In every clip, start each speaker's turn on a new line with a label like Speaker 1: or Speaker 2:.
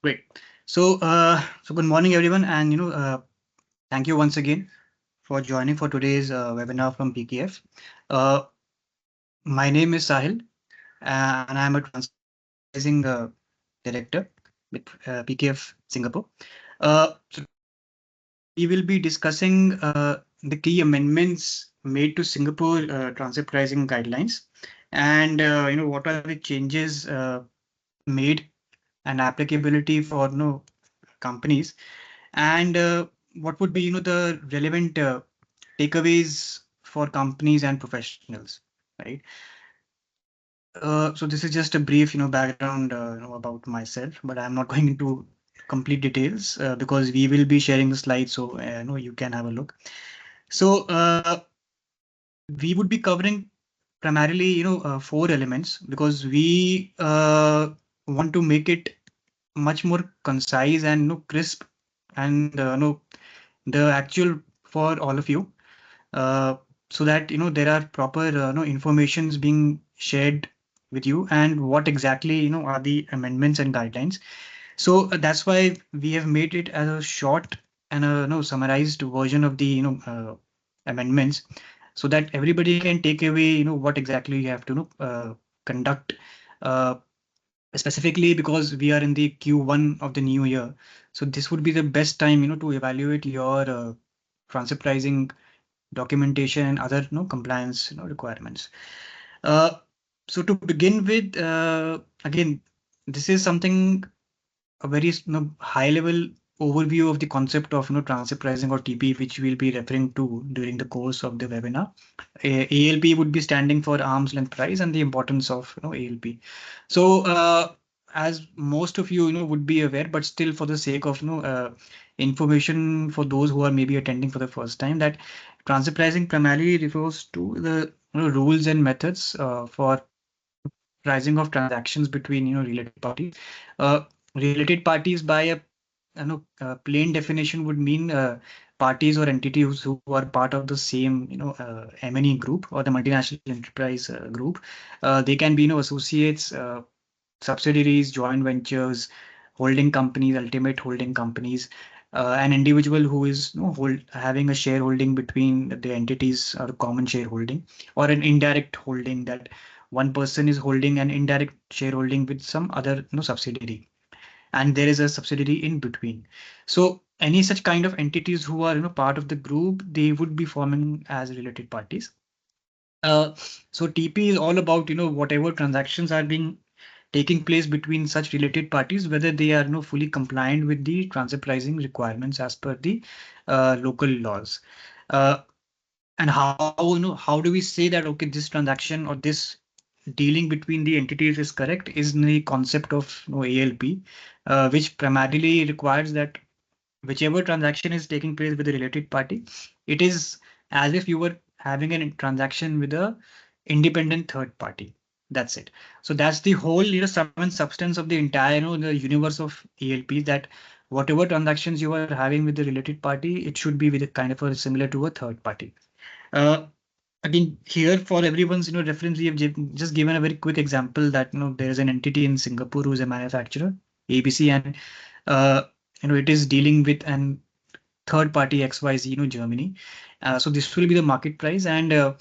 Speaker 1: Great. So good morning, everyone, and thank you once again for joining for today's webinar from PKF. Uh, my name is Sahil, and I'm a transferring director with PKF Singapore. So we will be discussing the key amendments made to Singapore transfer pricing guidelines, and what are the changes made and applicability for companies, and what would be the relevant takeaways for companies and professionals, right? So this is just a brief background about myself, but I'm not going into complete details because we will be sharing the slides, so you can have a look. So we would be covering primarily four elements because we want to make it much more concise and crisp, and the actual for all of you, uh, so that there are proper informations being shared with you, and what exactly are the amendments and guidelines. So that's why we have made it as a short and a summarized version of the amendments, so that everybody can take away what exactly you have to conduct, uh, specifically because we are in the Q1 of the new year. So this would be the best time to evaluate your transfer pricing documentation and other compliance requirements. Uh, so to begin with, again, this is something, a very high level overview of the concept of transfer pricing or TP, which we'll be referring to during the course of the webinar. ALP would be standing for arm's length price, and the importance of ALP. So as most of you would be aware, but still for the sake of information for those who are maybe attending for the first time, that transfer pricing primarily refers to the rules and methods for pricing of transactions between related parties. Related parties by a plain definition would mean parties or entities who are part of the same MNE group or the multinational enterprise group. They can be associates, subsidiaries, joint ventures, holding companies, ultimate holding companies, an individual who is having a shareholding between the entities, or a common shareholding, or an indirect holding, that one person is holding an indirect shareholding with some other subsidiary, and there is a subsidiary in between. So any such kind of entities who are part of the group, they would be forming as related parties. Uh, so TP is all about whatever transactions are being taking place between such related parties, whether they are fully compliant with the transfer pricing requirements as per the local laws. Uh, and how do we say that okay, this transaction or this dealing between the entities is correct, is the concept of ALP, which primarily requires that whichever transaction is taking place with a related party, it is as if you were having a transaction with a independent third party. That's it. So that's the whole sum and substance of the entire the universe of ALP, that whatever transactions you are having with the related party, it should be with a kind of a similar to a third party. Uh, Again, here for everyone's reference, we have just given a very quick example that there is an entity in Singapore who is a manufacturer, ABC, and uh, it is dealing with an third party XYZ, Germany. So this will be the market price, and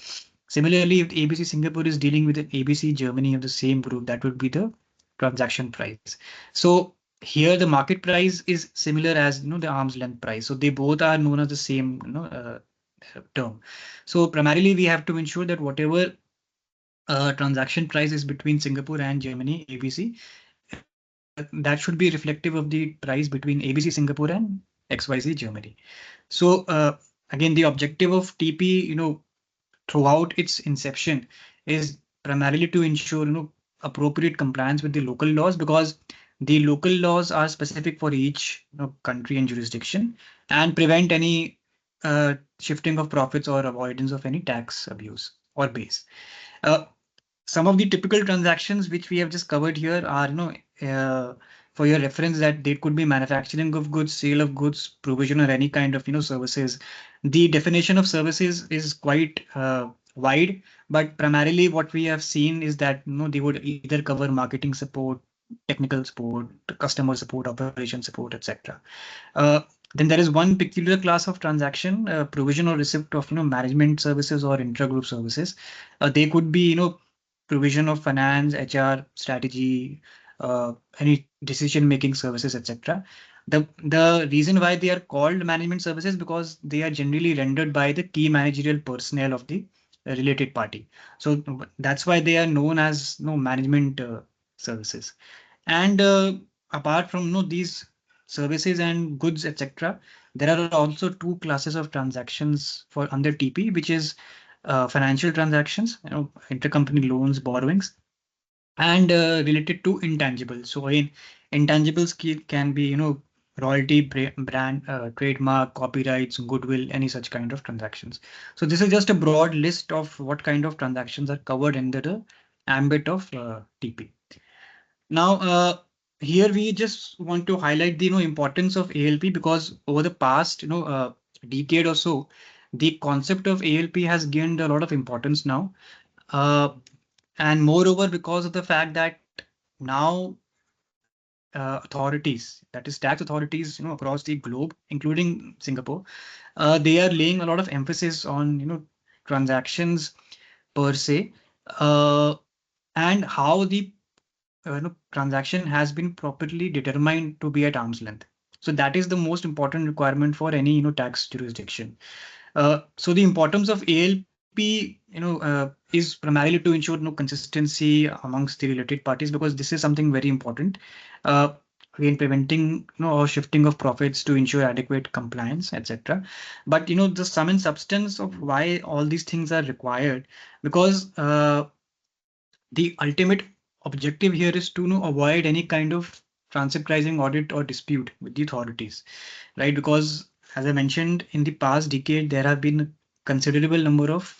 Speaker 1: similarly, if ABC Singapore is dealing with an ABC Germany of the same group, that would be the transaction price. So here the market price is similar as the arm's length price. So they both are known as the same term. So primarily we have to ensure that whatever transaction price is between Singapore and Germany, ABC, that should be reflective of the price between ABC Singapore and XYZ Germany. So again, the objective of TP, throughout its inception, is primarily to ensure appropriate compliance with the local laws, because the local laws are specific for each country and jurisdiction, and prevent any shifting of profits or avoidance of any tax abuse or base. Uh, some of the typical transactions which we have just covered here are for your reference, that they could be manufacturing of goods, sale of goods, provision of any kind of services. The definition of services is quite wide, but primarily what we have seen is that they would either cover marketing support, technical support, customer support, operation support, etc. Uh, then there is one peculiar class of transaction, provision or receipt of management services or intragroup services. They could be provision of finance, HR, strategy, any decision making services, etc. The reason why they are called management services because they are generally rendered by the key managerial personnel of the related party. So that's why they are known as management services. And apart from these services and goods, etc., there are also two classes of transactions for under TP, which is financial transactions, intercompany loans, borrowings, and related to intangibles. So in intangibles can be royalty, brand, trademark, copyrights, goodwill, any such kind of transactions. So this is just a broad list of what kind of transactions are covered under the ambit of TP. Now, here we just want to highlight the importance of ALP because over the past decade or so, the concept of ALP has gained a lot of importance now, uh, and moreover because of the fact that now authorities, that is tax authorities, across the globe, including Singapore, they are laying a lot of emphasis on transactions per se, uh, and how the transaction has been properly determined to be at arm's length. So that is the most important requirement for any tax jurisdiction. So the importance of ALP is primarily to ensure consistency amongst the related parties, because this is something very important. Uh, Again, preventing or shifting of profits to ensure adequate compliance, etc. But the sum and substance of why all these things are required, because the ultimate objective here is to avoid any kind of transcript pricing audit or dispute with the authorities, right? Because as I mentioned, in the past decade, there have been a considerable number of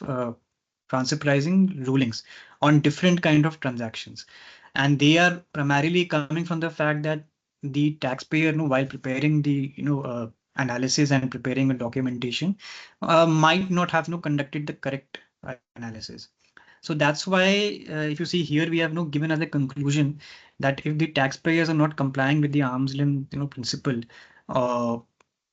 Speaker 1: transfer pricing rulings on different kind of transactions, and they are primarily coming from the fact that the taxpayer, while preparing the analysis and preparing a documentation, might not have conducted the correct analysis. So that's why, if you see here, we have given as a conclusion that if the taxpayers are not complying with the arm's length, principle, uh,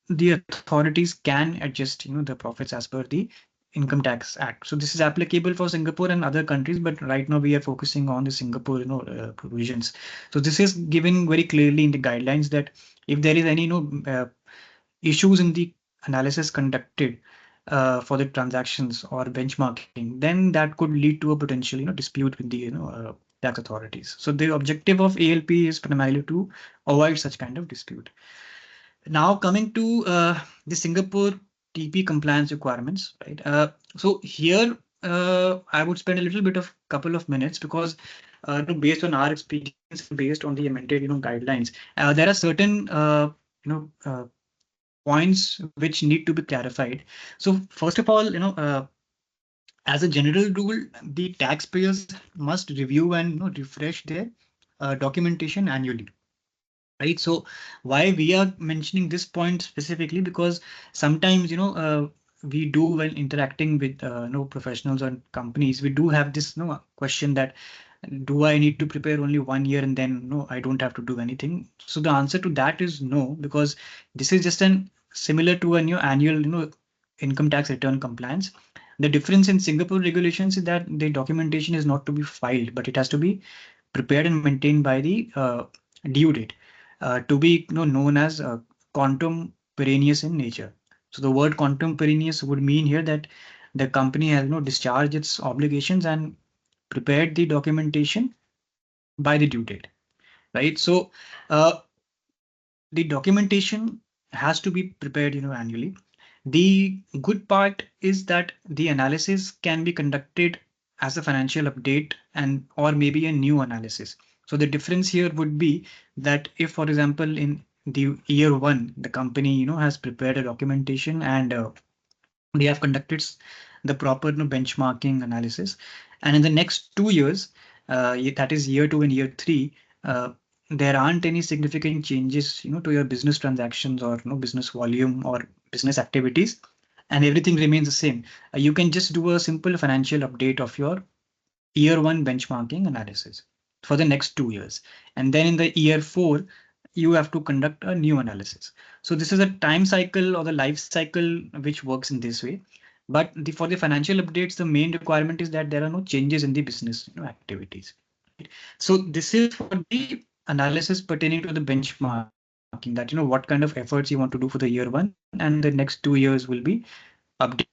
Speaker 1: the authorities can adjust, the profits as per the Income Tax Act. So this is applicable for Singapore and other countries, but right now we are focusing on the Singapore, provisions. So this is given very clearly in the guidelines that if there is any, issues in the analysis conducted for the transactions or benchmarking, then that could lead to a potential dispute with the tax authorities. So the objective of ALP is primarily to avoid such kind of dispute. Now coming to the Singapore TP compliance requirements, right? So here I would spend a little bit of couple of minutes because based on our experience, based on the amended guidelines, there are certain points which need to be clarified. So first of all, as a general rule, the taxpayers must review and refresh their documentation annually, right? So why we are mentioning this point specifically, because sometimes we do, when interacting with professionals and companies, we do have this question that do I need to prepare only 1 year and then no, I don't have to do anything? So the answer to that is no, because this is just an similar to a new annual income tax return compliance. The difference in Singapore regulations is that the documentation is not to be filed, but it has to be prepared and maintained by the due date, to be known as quantum perennius in nature. So the word quantum perennius would mean here that the company has discharged its obligations and prepared the documentation by the due date, right? So uh, the documentation has to be prepared annually. The good part is that the analysis can be conducted as a financial update and or maybe a new analysis. So the difference here would be that if, for example, in the year one, the company has prepared a documentation and they have conducted the proper benchmarking analysis, and in the next 2 years, that is year two and year three, uh, there aren't any significant changes to your business transactions or business volume or business activities, and everything remains the same. You can just do a simple financial update of your year one benchmarking analysis. for the next 2 years. And then in the year 4, you have to conduct a new analysis. So this is a time cycle or the life cycle which works in this way. But for the financial updates, the main requirement is that there are no changes in the business activities. So this is for the analysis pertaining to the benchmarking, that what kind of efforts you want to do for the year 1, and the next 2 years will be updated.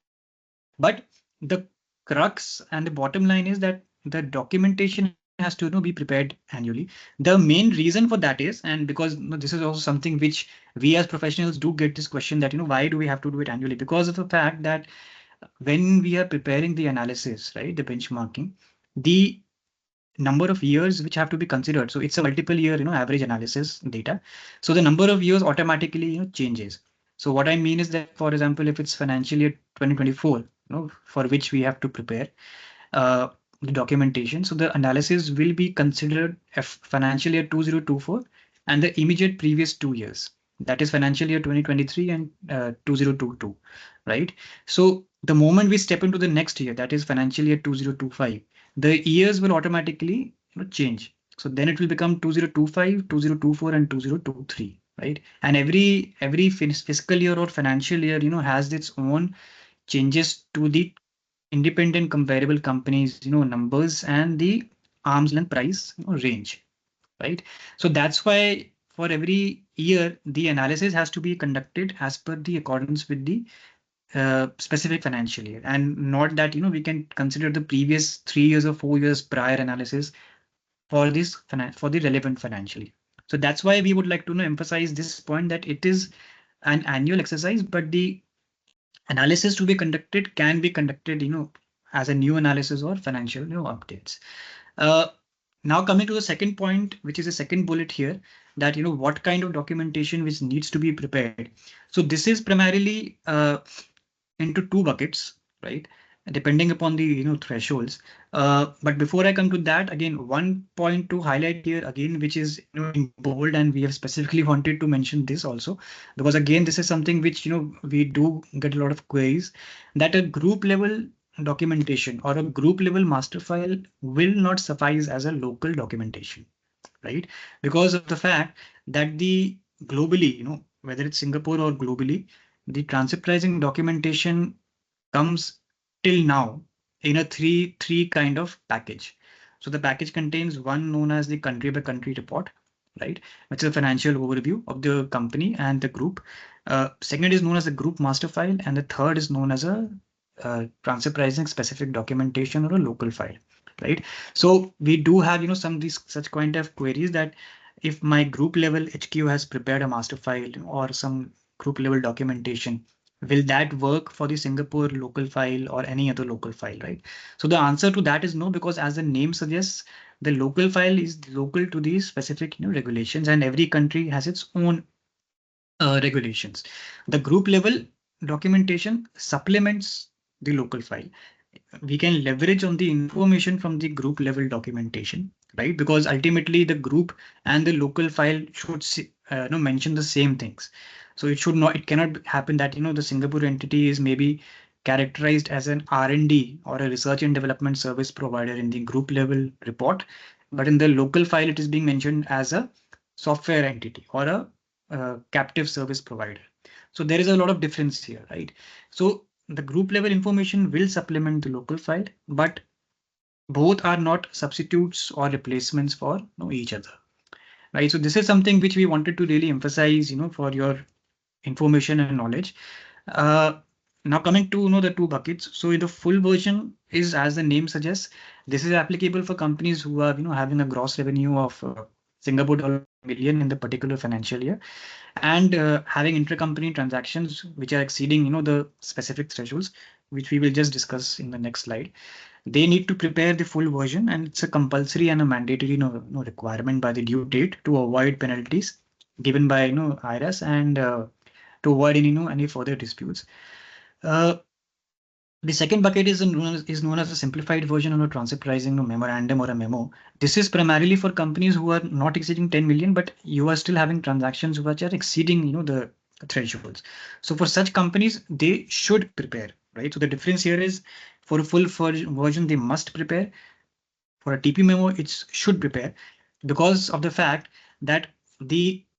Speaker 1: But the crux and the bottom line is that the documentation has to be prepared annually. The main reason for that is, and because this is also something which we as professionals do get this question, that why do we have to do it annually? Because of the fact that when we are preparing the analysis, right, the benchmarking, the number of years which have to be considered. So it's a multiple year, average analysis data. So the number of years automatically, changes. So what I mean is that, for example, if it's financial year 2024, for which we have to prepare uh, the documentation. So the analysis will be considered financial year 2024 and the immediate previous 2 years. That is financial year 2023 and 2022, right? So the moment we step into the next year, that is financial year 2025, the years will automatically change. So then it will become 2025, 2024, and 2023, right? And every fiscal year or financial year, has its own changes to the independent comparable companies, numbers and the arm's length price range, right? So that's why for every year, the analysis has to be conducted as per the accordance with the specific financial year, and not that we can consider the previous 3 years or 4 years prior analysis for this for the relevant financial year. So that's why we would like to emphasize this point, that it is an annual exercise, but the analysis to be conducted can be conducted, as a new analysis or financial, updates. Uh, Now coming to the second point, which is the second bullet here, that what kind of documentation which needs to be prepared. So this is primarily into two buckets, right? Depending upon the thresholds. But before I come to that, again, one point to highlight here again, which is in bold, and we have specifically wanted to mention this also, because again, this is something which we do get a lot of queries, that a group level documentation or a group level master file will not suffice as a local documentation, right? Because of the fact that the globally, whether it's Singapore or globally, the transfer pricing documentation comes till now in a three kind of package. So the package contains one known as the country by country report, right, which is a financial overview of the company and the group. Second is known as the group master file, and the third is known as a transfer pricing specific documentation or a local file, right? So we do have some of these such kind of queries, that if my group level HQ has prepared a master file or some group level documentation, will that work for the Singapore local file or any other local file, right? So the answer to that is no, because as the name suggests, the local file is local to these specific regulations, and every country has its own regulations. The group level documentation supplements the local file. We can leverage on the information from the group level documentation, right? Because ultimately the group and the local file should mention the same things. So it cannot happen that the Singapore entity is maybe characterized as an R&D or a research and development service provider in the group level report, but in the local file it is being mentioned as a software entity or a captive service provider. So there is a lot of difference here, right? So the group level information will supplement the local file, but both are not substitutes or replacements for each other, right? So this is something which we wanted to really emphasize, for your information and knowledge. Uh, Now coming to the two buckets. So the full version is, as the name suggests, this is applicable for companies who are having a gross revenue of Singapore dollar million in the particular financial year, and having intercompany transactions which are exceeding the specific thresholds, which we will just discuss in the next slide. They need to prepare the full version, and it's a compulsory and a mandatory requirement by the due date to avoid penalties given by IRS, and to avoid any further disputes. Uh, the second bucket is known as a simplified version of a transfer pricing memorandum or a memo. This is primarily for companies who are not exceeding 10 million, but you are still having transactions which are exceeding the thresholds. So for such companies, they should prepare, right? So the difference here is, for a full version they must prepare. For a TP memo, it should prepare because of the fact that the